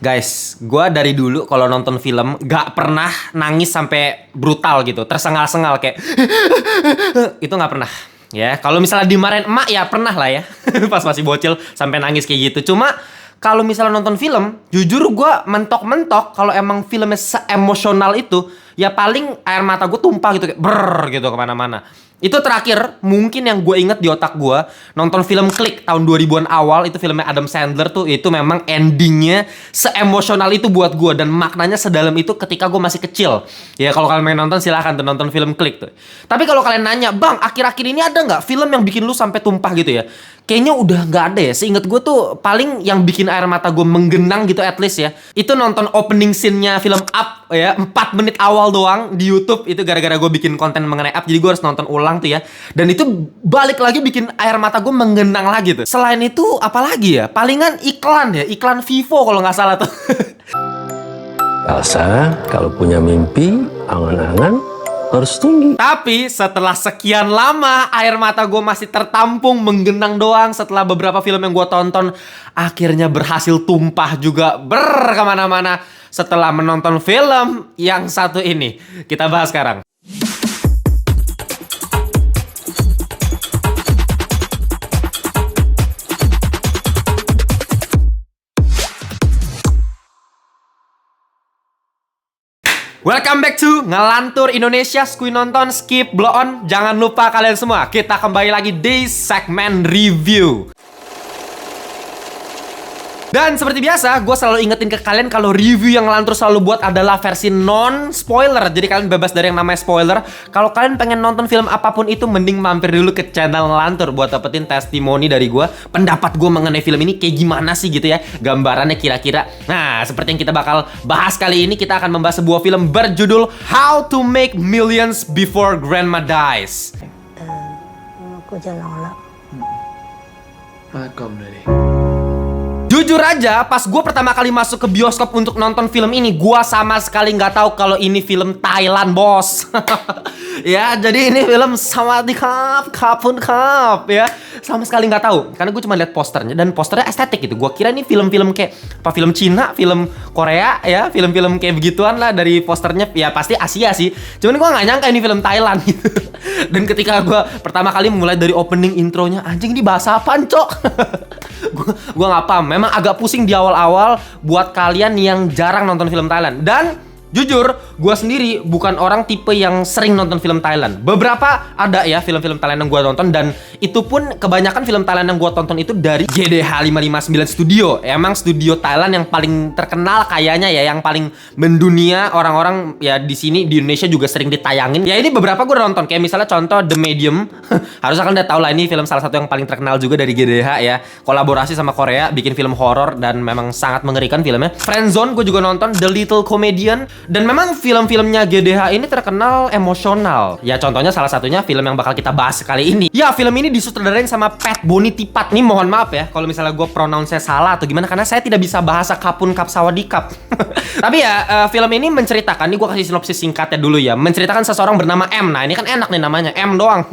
Guys, gue dari dulu kalau nonton film gak pernah nangis sampai brutal gitu, tersengal-sengal kayak itu gak pernah. Ya, kalau misalnya dimarahin emak ya pernah lah ya, pas masih bocil sampai nangis kayak gitu. Cuma kalau misalnya nonton film, jujur gue mentok-mentok kalau emang filmnya se-emosional itu, ya paling air mata gue tumpah gitu kayak brrr gitu kemana-mana. Itu terakhir mungkin yang gue inget di otak gue nonton film Click tahun 2000-an awal. Itu filmnya Adam Sandler tuh. Itu memang endingnya se-emosional itu buat gue, dan maknanya sedalam itu ketika gue masih kecil. Ya kalau kalian main nonton silahkan tuh nonton film Click tuh. Tapi kalau kalian nanya, bang akhir-akhir ini ada nggak film yang bikin lu sampai tumpah gitu ya? Kayaknya udah nggak ada ya. Seinget gue tuh paling yang bikin air mata gue menggenang gitu at least ya, itu nonton opening scene-nya film Up ya, 4 menit awal doang di YouTube. Itu gara-gara gue bikin konten mengenai Up, jadi gue harus nonton ulang tuh ya. Dan itu balik lagi bikin air mata gue menggenang lagi tuh. Selain itu apalagi ya? Palingan iklan ya, iklan Vivo kalau nggak salah tuh. Elsa, kalau punya mimpi, angan-angan harus tinggi. Tapi setelah sekian lama air mata gue masih tertampung menggenang doang. Setelah beberapa film yang gue tonton akhirnya berhasil tumpah juga kemana-mana. Setelah menonton film yang satu ini, kita bahas sekarang. Welcome back to Ngelantur Indonesia, Skui Nonton, Skip, Blow On. Jangan lupa kalian semua, kita kembali lagi di segmen review. Dan seperti biasa, gue selalu ingetin ke kalian kalau review yang Ngelantur selalu buat adalah versi non-spoiler. Jadi kalian bebas dari yang namanya spoiler. Kalau kalian pengen nonton film apapun itu, mending mampir dulu ke channel Ngelantur buat dapetin testimoni dari gue, pendapat gue mengenai film ini kayak gimana sih gitu ya, gambarannya kira-kira. Nah, seperti yang kita bakal bahas kali ini, kita akan membahas sebuah film berjudul How to Make Millions Before Grandma Dies. Côจะรอแล้ว Makom dari. Jujur aja, pas gue pertama kali masuk ke bioskop untuk nonton film ini, gue sama sekali nggak tahu kalau ini film Thailand, bos. Ya, jadi ini film Sawadikap, Kapun Kap, ya. Sama sekali nggak tahu, karena gue cuma lihat posternya, dan posternya estetik gitu. Gue kira ini film-film kayak apa, film Cina, film Korea, ya, film-film kayak begituan lah dari posternya. Ya pasti Asia sih, cuman gue nggak nyangka ini film Thailand gitu. Dan ketika gue pertama kali mulai dari opening intronya, anjing ini bahasa apaan, cok? Gue nggak paham. Memang agak pusing di awal-awal buat kalian yang jarang nonton film Thailand. Dan jujur, gue sendiri bukan orang tipe yang sering nonton film Thailand. Beberapa ada ya film-film Thailand yang gue tonton, dan itu pun kebanyakan film Thailand yang gue tonton itu dari GDH 559 Studio. Emang studio Thailand yang paling terkenal kayaknya ya, yang paling mendunia. Orang-orang ya di sini di Indonesia juga sering ditayangin. Ya ini beberapa gue nonton, kayak misalnya contoh The Medium. Harusnya kalian udah tahu lah, ini film salah satu yang paling terkenal juga dari GDH ya. Kolaborasi sama Korea, bikin film horor dan memang sangat mengerikan filmnya. Friendzone gue juga nonton, The Little Comedian. Dan memang film-filmnya GDH ini terkenal emosional. Ya contohnya salah satunya film yang bakal kita bahas kali ini. Ya film ini disutradarain sama Pat Bonitipat. Nih mohon maaf ya kalau misalnya gue pronounce-nya salah atau gimana, karena saya tidak bisa bahasa Kapun Kap Sawadikap. Tapi ya film ini menceritakan, ini gue kasih sinopsis singkatnya dulu ya. Menceritakan seseorang bernama M. Nah ini kan enak nih namanya, M doang.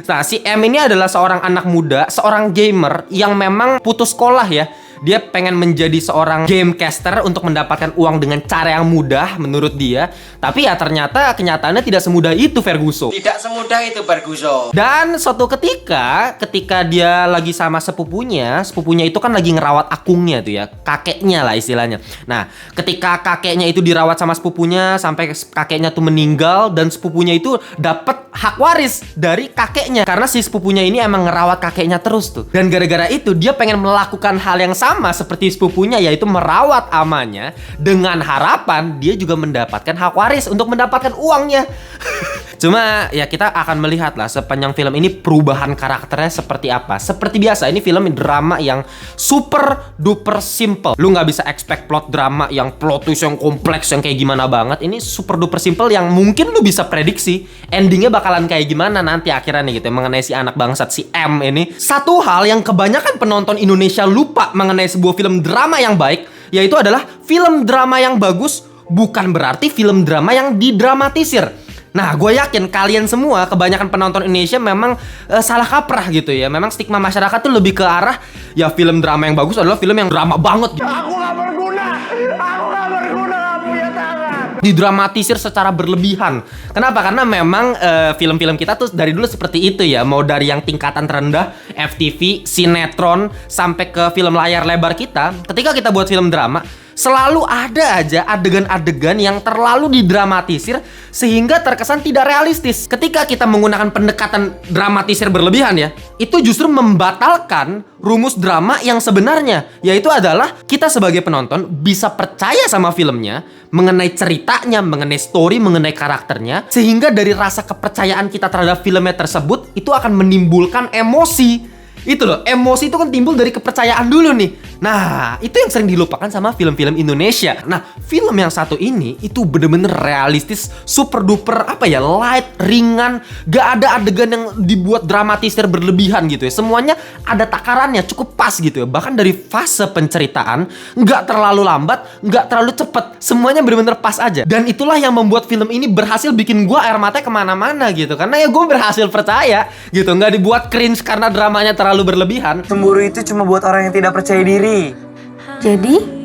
Nah si M ini adalah seorang anak muda, seorang gamer yang memang putus sekolah ya. Dia pengen menjadi seorang gamecaster untuk mendapatkan uang dengan cara yang mudah menurut dia. Tapi ya ternyata kenyataannya tidak semudah itu, Ferguson. Tidak semudah itu, Ferguson. Dan suatu ketika dia lagi sama sepupunya itu kan lagi ngerawat akungnya tuh ya, kakeknya lah istilahnya. Nah, ketika kakeknya itu dirawat sama sepupunya sampai kakeknya tuh meninggal, dan sepupunya itu dapat hak waris dari kakeknya karena si sepupunya ini emang ngerawat kakeknya terus tuh. Dan gara-gara itu dia pengen melakukan hal yang sama seperti sepupunya, yaitu merawat amannya, dengan harapan dia juga mendapatkan hak waris untuk mendapatkan uangnya. Cuma ya kita akan melihat lah sepanjang film ini perubahan karakternya seperti apa. Seperti biasa, ini film drama yang super duper simple. Lu nggak bisa expect plot drama yang plot twist yang kompleks yang kayak gimana banget. Ini super duper simple yang mungkin lu bisa prediksi endingnya bakalan kayak gimana nanti akhirnya gitu ya, mengenai si anak bangsat si M ini. Satu hal yang kebanyakan penonton Indonesia lupa mengenai sebuah film drama yang baik, yaitu adalah film drama yang bagus bukan berarti film drama yang didramatisir. Nah, gue yakin kalian semua, kebanyakan penonton Indonesia memang salah kaprah gitu ya. Memang stigma masyarakat tuh lebih ke arah ya film drama yang bagus adalah film yang drama banget gitu. Aku gak berguna, gak punya tangan. Didramatisir secara berlebihan. Kenapa? Karena memang film-film kita tuh dari dulu seperti itu ya. Mau dari yang tingkatan terendah, FTV, sinetron, sampai ke film layar lebar kita. Ketika kita buat film drama, selalu ada aja adegan-adegan yang terlalu didramatisir sehingga terkesan tidak realistis. Ketika kita menggunakan pendekatan dramatisir berlebihan ya, itu justru membatalkan rumus drama yang sebenarnya, yaitu adalah kita sebagai penonton bisa percaya sama filmnya, mengenai ceritanya, mengenai story, mengenai karakternya, sehingga dari rasa kepercayaan kita terhadap filmnya tersebut itu akan menimbulkan emosi. Itu loh, emosi itu kan timbul dari kepercayaan dulu nih. Nah, itu yang sering dilupakan sama film-film Indonesia. Nah, film yang satu ini itu bener-bener realistis, super duper light, ringan, gak ada adegan yang dibuat dramatisir berlebihan gitu ya. Semuanya ada takarannya, cukup pas gitu ya. Bahkan dari fase penceritaan gak terlalu lambat, gak terlalu cepet, semuanya bener-bener pas aja. Dan itulah yang membuat film ini berhasil bikin gua air matanya kemana-mana gitu. Karena ya gue berhasil percaya gitu, gak dibuat cringe karena dramanya terlalu berlebihan. Cemburu itu cuma buat orang yang tidak percaya diri. Jadi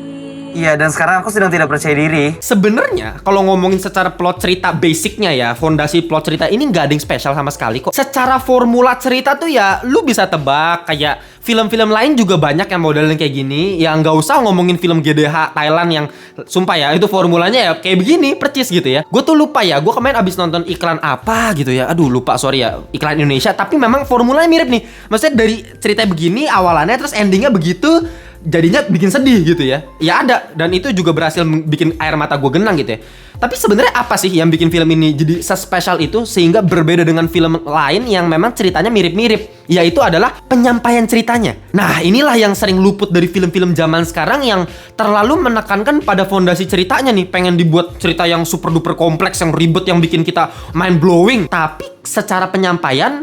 Iya, dan sekarang aku sedang tidak percaya diri. Sebenarnya kalau ngomongin secara plot cerita basicnya ya, fondasi plot cerita ini nggak ada yang spesial sama sekali kok. Secara formula cerita tuh ya lu bisa tebak, kayak film-film lain juga banyak yang modelnya kayak gini. Ya nggak usah ngomongin film GDH Thailand yang sumpah ya itu formulanya ya kayak begini percis gitu ya. Gue tuh lupa ya, gue kemarin abis nonton iklan apa gitu ya. Aduh lupa, sorry ya, iklan Indonesia. Tapi memang formulanya mirip nih. Maksudnya dari cerita begini awalannya terus endingnya begitu, jadinya bikin sedih gitu ya. Ya ada, dan itu juga berhasil bikin air mata gue genang gitu ya. Tapi sebenarnya apa sih yang bikin film ini jadi sespesial itu sehingga berbeda dengan film lain yang memang ceritanya mirip-mirip? Yaitu adalah penyampaian ceritanya. Nah, inilah yang sering luput dari film-film zaman sekarang yang terlalu menekankan pada fondasi ceritanya nih. Pengen dibuat cerita yang super duper kompleks, yang ribet, yang bikin kita mind blowing. Tapi secara penyampaian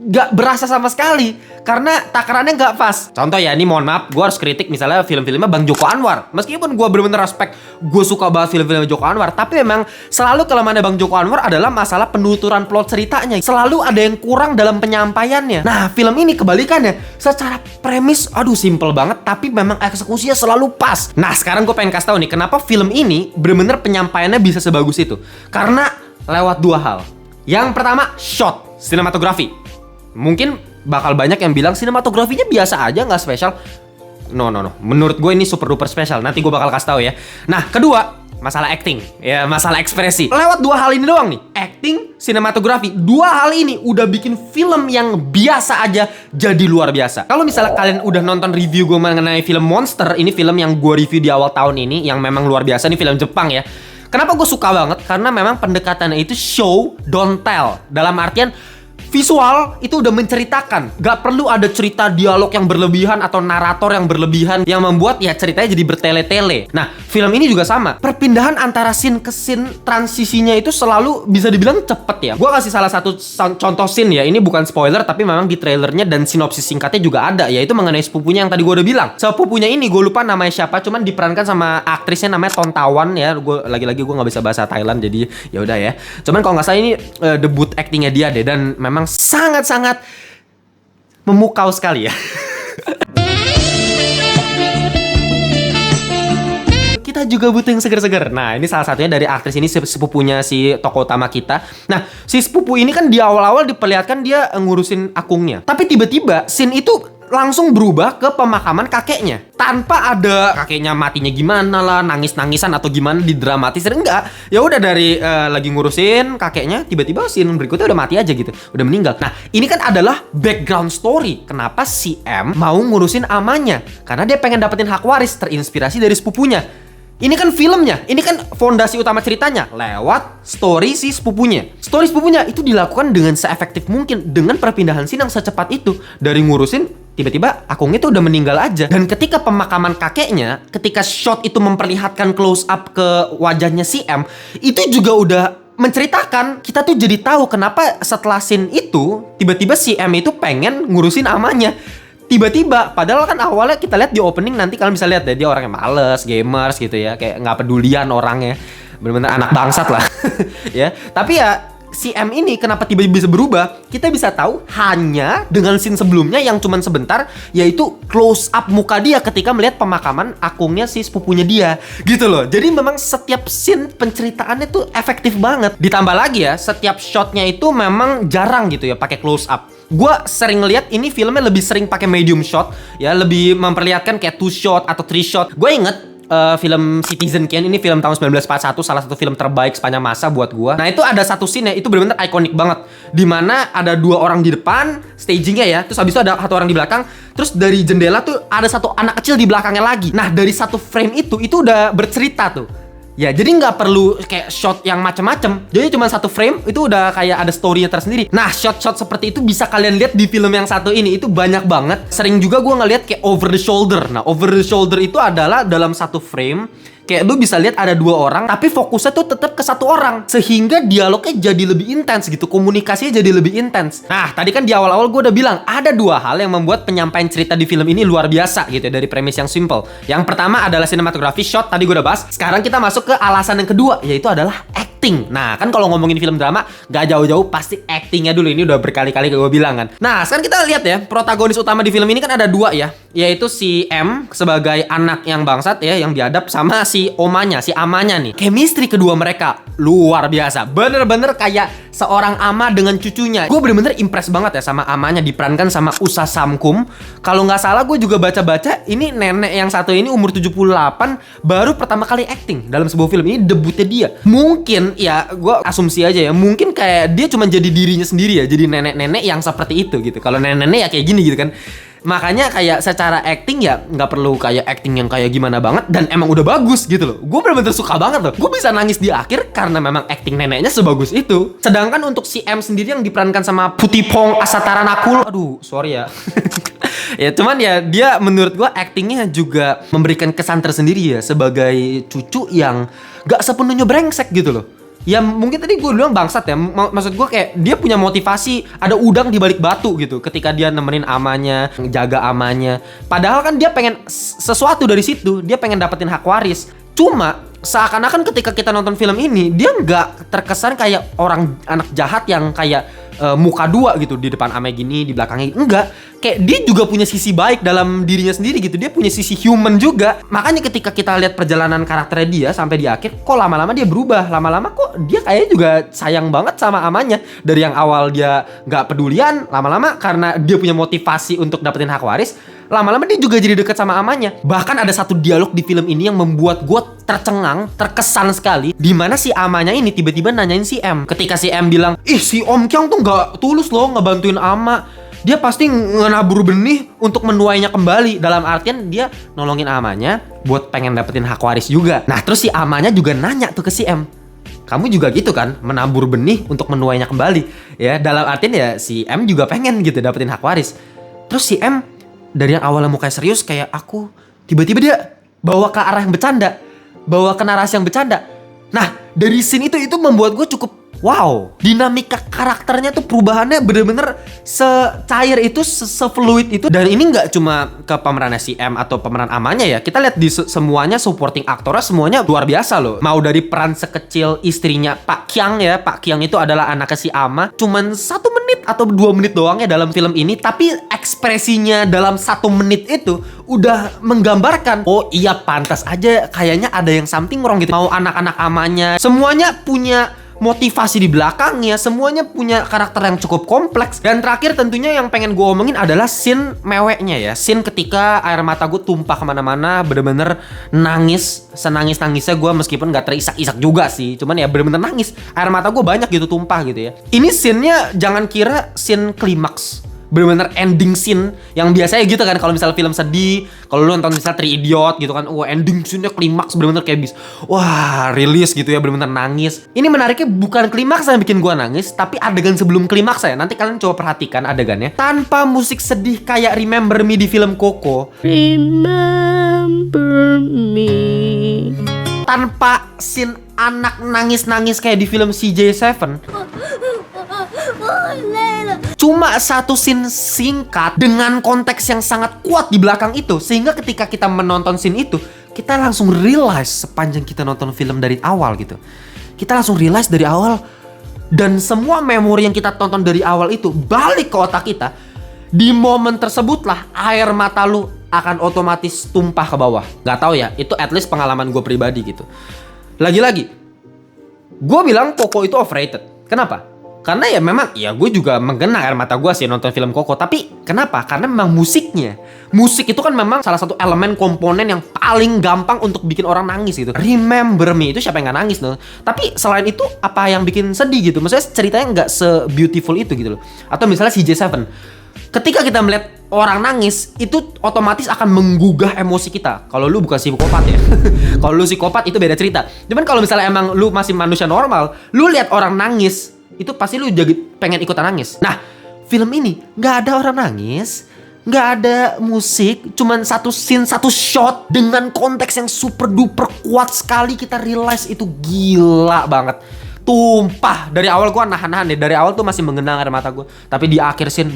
gak berasa sama sekali karena takarannya gak pas. Contoh ya, ini mohon maaf, gue harus kritik misalnya film-filmnya Bang Joko Anwar. Meskipun gue bener-bener respect, gue suka banget film-film Joko Anwar, tapi memang selalu kelemahannya Bang Joko Anwar adalah masalah penuturan plot ceritanya. Selalu ada yang kurang dalam penyampaiannya. Nah, film ini kebalikannya. Secara premis, aduh simple banget, tapi memang eksekusinya selalu pas. Nah, sekarang gue pengen kasih tahu nih, kenapa film ini bener-bener penyampaiannya bisa sebagus itu. Karena lewat dua hal. Yang pertama, shot, sinematografi. Mungkin bakal banyak yang bilang sinematografinya biasa aja, nggak spesial. No. Menurut gue ini super duper spesial. Nanti gue bakal kasih tahu ya. Nah, kedua, masalah acting. Ya, masalah ekspresi. Lewat dua hal ini doang nih. Acting, sinematografi. Dua hal ini udah bikin film yang biasa aja jadi luar biasa. Kalau misalnya kalian udah nonton review gue mengenai film Monster, ini film yang gue review di awal tahun ini, yang memang luar biasa. Ini film Jepang ya. Kenapa gue suka banget? Karena memang pendekatannya itu show, don't tell. Dalam artian visual itu udah menceritakan. Gak perlu ada cerita dialog yang berlebihan atau narator yang berlebihan yang membuat ya ceritanya jadi bertele-tele. Nah, film ini juga sama. Perpindahan antara scene ke scene, transisinya itu selalu bisa dibilang cepet ya. Gue kasih salah satu contoh scene ya. Ini bukan spoiler, tapi memang di trailernya dan sinopsis singkatnya juga ada. Yaitu mengenai sepupunya yang tadi gue udah bilang. Sepupunya ini gue lupa namanya siapa, cuman diperankan sama aktrisnya namanya Tontawan ya. Gue lagi-lagi gue nggak bisa bahasa Thailand, jadi ya udah ya. Cuman kalau nggak salah ini debut actingnya dia deh, dan memang sangat-sangat memukau sekali ya. Kita juga butuh yang seger-seger. Nah, ini salah satunya dari aktris ini, sepupunya si tokoh utama kita. Nah, si sepupu ini kan di awal-awal diperlihatkan dia ngurusin akungnya. Tapi tiba-tiba scene itu langsung berubah ke pemakaman kakeknya. Tanpa ada kakeknya matinya gimana lah, nangis-nangisan atau gimana didramatisir, enggak. Ya udah dari lagi ngurusin kakeknya, tiba-tiba scene berikutnya udah mati aja gitu. Udah meninggal. Nah, ini kan adalah background story. Kenapa si M mau ngurusin amanya? Karena dia pengen dapetin hak waris, terinspirasi dari sepupunya. Ini kan filmnya, ini kan fondasi utama ceritanya lewat story si sepupunya. Story sepupunya itu dilakukan dengan seefektif mungkin, dengan perpindahan scene yang secepat itu. Dari ngurusin, tiba-tiba akungnya tuh udah meninggal aja. Dan ketika pemakaman kakeknya, ketika shot itu memperlihatkan close up ke wajahnya si M, itu juga udah menceritakan, kita tuh jadi tahu kenapa setelah scene itu, tiba-tiba si M itu pengen ngurusin amanya. Tiba-tiba, padahal kan awalnya kita lihat di opening, nanti kalian bisa lihat deh, dia orangnya males, gamers gitu ya, kayak nggak pedulian orangnya, bener-bener anak bangsat lah. Ya, tapi ya si M ini kenapa tiba-tiba bisa berubah, kita bisa tahu hanya dengan scene sebelumnya yang cuman sebentar, yaitu close up muka dia ketika melihat pemakaman akungnya si sepupunya dia, gitu loh. Jadi memang setiap scene penceritaannya tuh efektif banget. Ditambah lagi ya, setiap shotnya itu memang jarang gitu ya pakai close up. Gue sering lihat ini filmnya lebih sering pakai medium shot, ya lebih memperlihatkan kayak 2 shot atau 3 shot. Gue inget film Citizen Kane, ini film tahun 1941, salah satu film terbaik sepanjang masa buat gua. Nah itu ada satu scene ya, itu benar-benar ikonik banget, dimana ada 2 orang di depan stagingnya ya, terus habis itu ada 1 orang di belakang, terus dari jendela tuh ada 1 anak kecil di belakangnya lagi. Nah dari 1 frame itu udah bercerita tuh. Ya, jadi nggak perlu kayak shot yang macem-macem. Jadi cuma 1 frame itu udah kayak ada story-nya tersendiri. Nah, shot-shot seperti itu bisa kalian lihat di film yang satu ini. Itu banyak banget. Sering juga gue ngeliat kayak over the shoulder. Nah, over the shoulder itu adalah dalam 1 frame, kayak lu bisa lihat ada 2 orang, tapi fokusnya tuh tetap ke 1 orang, sehingga dialognya jadi lebih intens gitu, komunikasinya jadi lebih intens. Nah, tadi kan di awal-awal gue udah bilang ada 2 hal yang membuat penyampaian cerita di film ini luar biasa gitu ya, dari premis yang simple. Yang pertama adalah cinematography, shot, tadi gue udah bahas. Sekarang kita masuk ke alasan yang kedua, yaitu adalah acting. Nah, kan kalau ngomongin film drama, gak jauh-jauh pasti actingnya dulu. Ini udah berkali-kali gue bilang kan. Nah, sekarang kita lihat ya, protagonis utama di film ini kan ada 2 ya, yaitu si M sebagai anak yang bangsat ya, yang diadap sama si omanya, si amanya nih. Chemistry kedua mereka luar biasa. Bener-bener kayak seorang ama dengan cucunya. Gue bener-bener impress banget ya sama amanya, diperankan sama Usa Samkum. Kalau nggak salah gue juga baca-baca, ini nenek yang satu ini umur 78, baru pertama kali acting dalam sebuah film. Ini debutnya dia. Mungkin ya, gue asumsi aja ya, mungkin kayak dia cuma jadi dirinya sendiri ya, jadi nenek-nenek yang seperti itu gitu. Kalau nenek-nenek ya kayak gini gitu kan. Makanya kayak secara acting ya nggak perlu kayak acting yang kayak gimana banget, dan emang udah bagus gitu loh. Gue bener-bener suka banget loh. Gue bisa nangis di akhir karena memang acting neneknya sebagus itu. Sedangkan untuk si M sendiri yang diperankan sama Putipong Asataranakul, aduh sorry ya. Ya cuman ya dia menurut gue actingnya juga memberikan kesan tersendiri ya, sebagai cucu yang gak sepenuhnya brengsek gitu loh. Ya mungkin tadi gue bilang bangsat ya, maksud gue kayak dia punya motivasi, ada udang di balik batu gitu ketika dia nemenin amanya, jaga amanya. Padahal kan dia pengen sesuatu dari situ, dia pengen dapetin hak waris. Cuma seakan-akan ketika kita nonton film ini, dia nggak terkesan kayak orang anak jahat yang kayak muka 2 gitu, di depan ame gini, di belakangnya enggak. Kayak dia juga punya sisi baik dalam dirinya sendiri gitu. Dia punya sisi human juga. Makanya ketika kita lihat perjalanan karakternya dia sampai di akhir, kok lama-lama dia berubah. Lama-lama kok dia kayaknya juga sayang banget sama amanya. Dari yang awal dia nggak pedulian, lama-lama karena dia punya motivasi untuk dapetin hak waris, lama-lama dia juga jadi dekat sama amanya. Bahkan ada satu dialog di film ini yang membuat gue tercengang, terkesan sekali, dimana si amanya ini tiba-tiba nanyain si M. Ketika si M bilang, ih si Om Kyang tuh gak tulus loh ngebantuin ama, dia pasti ngenabur benih untuk menuainya kembali. Dalam artian dia nolongin amanya buat pengen dapetin hak waris juga. Nah terus si amanya juga nanya tuh ke si M, kamu juga gitu kan, menabur benih untuk menuainya kembali. Ya dalam artian ya si M juga pengen gitu dapetin hak waris. Terus si M dari yang awalnya mukanya serius kayak aku, tiba-tiba dia bawa ke arah yang bercanda, bawa ke narasi yang bercanda. Nah dari scene itu membuat gue cukup wow, dinamika karakternya tuh perubahannya bener-bener secair itu, se-fluid itu. Dan ini nggak cuma ke pemerannya si M atau pemeran amanya ya, kita lihat di semuanya supporting aktornya semuanya luar biasa loh. Mau dari peran sekecil istrinya Pak Kyang ya, Pak Kyang itu adalah anaknya si ama, cuman 1 menit atau 2 menit doang ya dalam film ini, tapi ekspresinya dalam 1 menit itu udah menggambarkan, oh iya pantas aja kayaknya ada yang something wrong gitu. Mau anak-anak amanya, semuanya punya motivasi di belakangnya, semuanya punya karakter yang cukup kompleks. Dan terakhir tentunya yang pengen gue omongin adalah scene meweknya ya. Scene ketika air mata gue tumpah kemana-mana, bener-bener nangis, senangis-nangisnya gue, meskipun gak terisak-isak juga sih, cuman ya bener-bener nangis, air mata gue banyak gitu tumpah gitu ya. Ini scene-nya jangan kira scene klimaks, bener-bener ending scene yang biasanya gitu kan. Kalau misalnya film sedih, kalau lu nonton misalnya Three Idiot gitu kan, wah ending scene-nya klimaks bener-bener kayak wah rilis gitu ya, bener-bener nangis. Ini menariknya bukan klimaks yang bikin gua nangis, tapi adegan sebelum klimaks ya. Nanti kalian coba perhatikan adegannya tanpa musik sedih kayak Remember Me di film Coco, Remember me. tanpa scene anak nangis-nangis kayak di film CJ7. Cuma 1 scene singkat dengan konteks yang sangat kuat di belakang itu, sehingga ketika kita menonton scene itu, kita langsung realize sepanjang kita nonton film dari awal gitu. Kita langsung realize dari awal, Dan semua memori yang kita tonton dari awal itu balik ke otak kita. Di momen tersebutlah air mata lu akan otomatis tumpah ke bawah. Gak tahu ya, itu at least pengalaman gue pribadi gitu. Lagi-lagi, gue bilang Coco itu overrated. Kenapa? Karena ya memang, ya gue juga menggenang air mata gue sih nonton film Coco. Tapi kenapa? Karena memang musiknya. Musik itu kan memang salah satu elemen komponen yang paling gampang untuk bikin orang nangis gitu. Remember Me itu siapa yang gak nangis loh. Tapi selain itu apa yang bikin sedih gitu. Maksudnya ceritanya gak se-beautiful itu gitu loh. Atau misalnya CJ7. Ketika kita melihat orang nangis, itu otomatis akan menggugah emosi kita. Kalau lu bukan psikopat ya. Kalau lu psikopat itu beda cerita. Cuman kalau misalnya emang lu masih manusia normal, lu lihat orang nangis, itu pasti lu jadi pengen ikutan nangis. Nah, film ini nggak ada orang nangis, nggak ada musik, cuman satu scene, satu shot dengan konteks yang super duper kuat sekali. Kita realize itu gila banget. Tumpah. Dari awal gua nahan-nahan deh. Dari awal tuh masih mengenang air mata gua. Tapi di akhir scene,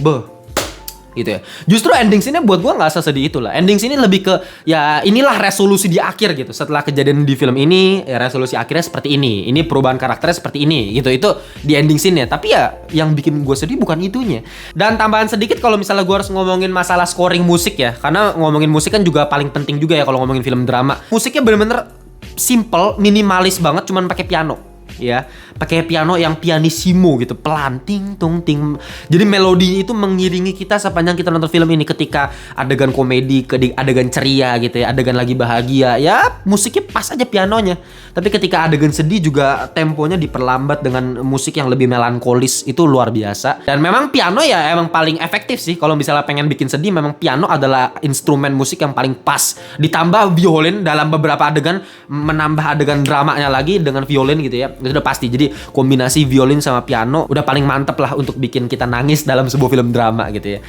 gitu ya. Justru ending scene-nya buat gua nggak sesedih itu lah. Ending scene lebih ke ya inilah resolusi di akhir gitu. Setelah kejadian di film ini, ya resolusi akhirnya seperti ini. Ini perubahan karakternya seperti ini gitu. Itu di ending scene-nya. Tapi ya yang bikin gua sedih bukan itunya. Dan tambahan sedikit kalau misalnya gua harus ngomongin masalah scoring musik ya. Karena ngomongin musik kan juga paling penting juga ya kalau ngomongin film drama. Musiknya bener-bener simple, minimalis banget, cuman pakai piano. Ya, pakai piano yang pianissimo gitu, pelan, ting tung ting. Jadi melodi itu mengiringi kita sepanjang kita nonton film ini. Ketika adegan komedi, adegan ceria gitu ya, adegan lagi bahagia, ya musiknya pas aja pianonya. Tapi ketika adegan sedih juga temponya diperlambat dengan musik yang lebih melankolis. Itu luar biasa. Dan memang piano ya emang paling efektif sih. Kalau misalnya pengen bikin sedih, memang piano adalah instrumen musik yang paling pas. Ditambah violin dalam beberapa adegan, menambah adegan dramanya lagi dengan violin gitu ya. Itu udah pasti. Jadi kombinasi violin sama piano udah paling mantep lah untuk bikin kita nangis dalam sebuah film drama gitu ya.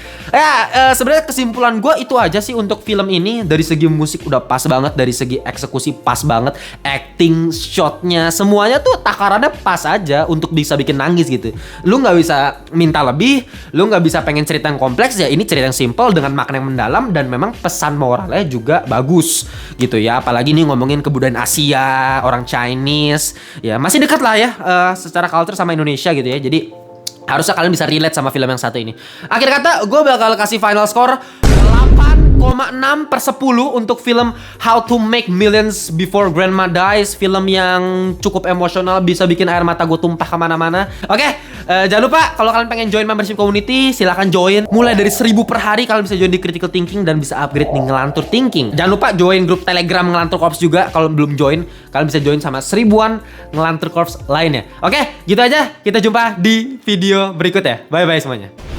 Sebenarnya kesimpulan gue itu aja sih untuk film ini. Dari segi musik udah pas banget, dari segi eksekusi pas banget, acting, shotnya, semuanya tuh takarannya pas aja untuk bisa bikin nangis gitu. Lu nggak bisa minta lebih, lu nggak bisa pengen cerita yang kompleks ya. Ini cerita yang simple dengan makna yang mendalam dan memang pesan moralnya juga bagus gitu ya. Apalagi nih ngomongin kebudayaan Asia, orang Chinese, ya masih dekat lah ya secara culture sama Indonesia gitu ya. Jadi harusnya kalian bisa relate sama film yang satu ini. Akhir kata gue bakal kasih final score 8,6/10 untuk film How to Make Millions Before Grandma Dies. Film yang cukup emosional, bisa bikin air mata gue tumpah kemana-mana. Oke, jangan lupa kalau kalian pengen join membership community, silahkan join. Mulai dari 1000 per hari kalian bisa join di Critical Thinking dan bisa upgrade di Ngelantur Thinking. Jangan lupa join grup Telegram Ngelantur Corps juga. Kalau belum join, kalian bisa join sama 1000-an Ngelantur Corps lainnya. Oke, gitu aja. Kita jumpa di video berikut ya. Bye-bye semuanya.